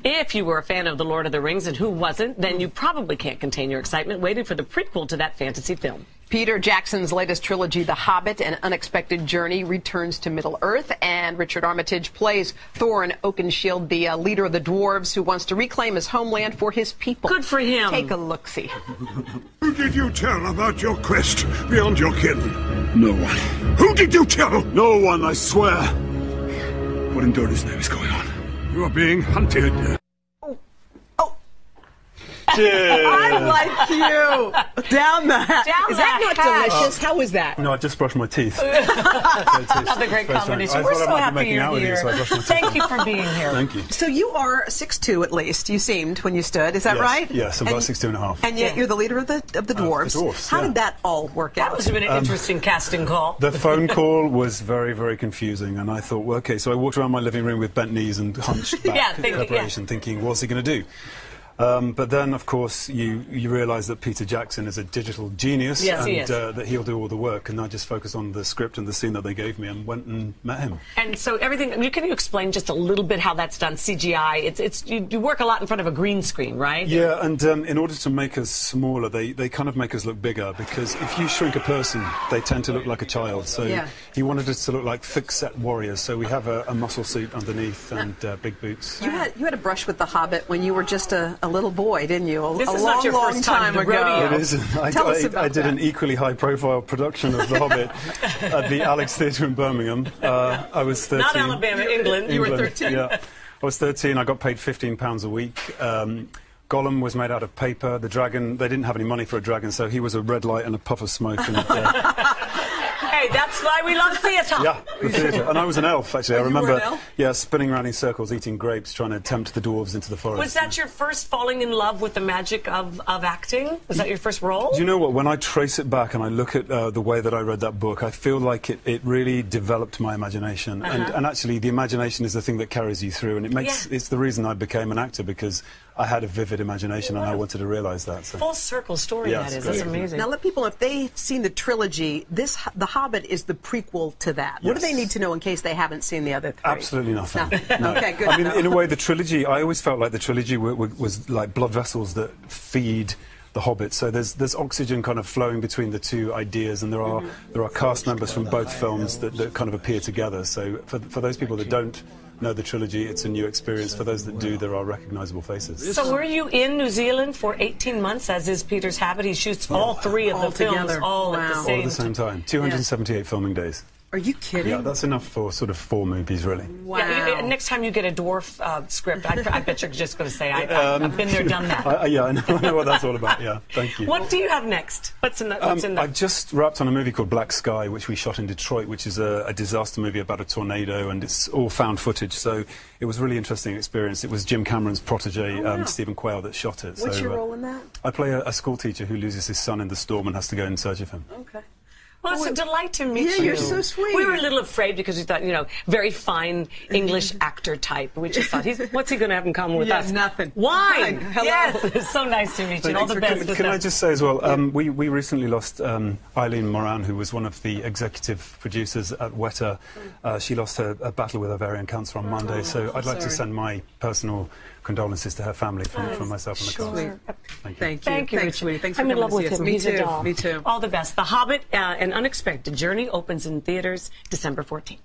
If you were a fan of The Lord of the Rings, and who wasn't, then you probably can't contain your excitement waiting for the prequel to that fantasy film. Peter Jackson's latest trilogy, The Hobbit, An Unexpected Journey, returns to Middle-earth, and Richard Armitage plays Thorin Oakenshield, the leader of the dwarves who wants to reclaim his homeland for his people. Good for him. Take a look-see. Who did you tell about your quest beyond your kin? No one. Who did you tell? No one, I swear. What in Dodo's name is going on? You are being hunted. I like you. Down the hatch. Is that not delicious? How is that? No, I just brushed my teeth. Another great combination. We're so happy you're here. Thank you for being here. Thank you. So you are 6'2" at least, you seemed, when you stood. Is that right? Yes, I'm about 6'2 and a half. And yet you're the leader of the dwarves. The dwarves, How did that all work out? That must have been an interesting casting call. The phone call was very, very confusing, and I thought, well, okay, so I walked around my living room with bent knees and hunched back in preparation, thinking, what's he going to do? But then, of course, you realise that Peter Jackson is a digital genius, yes, and that he'll do all the work. And I just focused on the script and the scene that they gave me, and went and met him. And so everything. Can you explain just a little bit how that's done? CGI. You work a lot in front of a green screen, right? Yeah, and in order to make us smaller, they kind of make us look bigger, because if you shrink a person, they tend to look like a child. So he wanted us to look like thick-set warriors. So we have a muscle suit underneath and big boots. You had a brush with The Hobbit when you were just a little boy, didn't you? This is not your first time ago. It isn't. I did an equally high-profile production of The Hobbit at the Alex Theatre in Birmingham. I was 13. Not Alabama, England. You were 13. Yeah, I was 13. I got paid £15 a week. Gollum was made out of paper. The dragon, they didn't have any money for a dragon, so he was a red light and a puff of smoke. And, hey, that's why we love theatre. Yeah, the theatre. And I was an elf, actually. I remember, you were an elf? Yeah, spinning around in circles, eating grapes, trying to tempt the dwarves into the forest. Was that your first falling in love with the magic of acting? Was that your first role? Do you know what? When I trace it back and I look at the way that I read that book, I feel like it really developed my imagination. And actually, the imagination is the thing that carries you through. And it makes it's the reason I became an actor, because I had a vivid imagination and I wanted to realise that. So. Full circle story, that is. That's amazing. Now, let people know, if they've seen the trilogy, The Hobbit is the prequel to that. What do they need to know in case they haven't seen the other three? Absolutely nothing. No. Okay, good. I mean, in a way, the trilogy, I always felt like the trilogy was like blood vessels that feed The Hobbit. So there's oxygen kind of flowing between the two ideas, and there are cast members from both films that kind of appear together. So for those people that don't know the trilogy, it's a new experience. For those that do, there are recognisable faces. So were you in New Zealand for 18 months, as is Peter's habit? He shoots all three of the films all at the same time. 278 filming days. Are you kidding? Yeah, that's enough for sort of 4 movies, really. Wow. Yeah, next time you get a dwarf script, I bet you're just going to say, I've been there, done that. Yeah, I know what that's all about, yeah. Thank you. What do you have next? What's in that? I've just wrapped on a movie called Black Sky, which we shot in Detroit, which is a disaster movie about a tornado, and it's all found footage, so it was a really interesting experience. It was Jim Cameron's protege, Stephen Quayle, that shot it. What's your role in that? I play a school teacher who loses his son in the storm and has to go in search of him. Okay. Well, it's a delight to meet you. Yeah, you're so sweet. We were a little afraid because we thought, very fine English actor type. We just thought, what's he going to have in common with us? Nothing. Wine. Hello. Yes, it's so nice to meet you. All the best. Can I just say as well, we recently lost Eileen Moran, who was one of the executive producers at Weta. She lost a battle with ovarian cancer on Monday, so I'd like to send my personal condolences to her family from myself and the cast. Thank you. Thank you, Richard. Thanks for I'm in coming love to see with us. him. Me He's too. a doll. Me too. All the best. The Hobbit, An Unexpected Journey opens in theaters December 14th.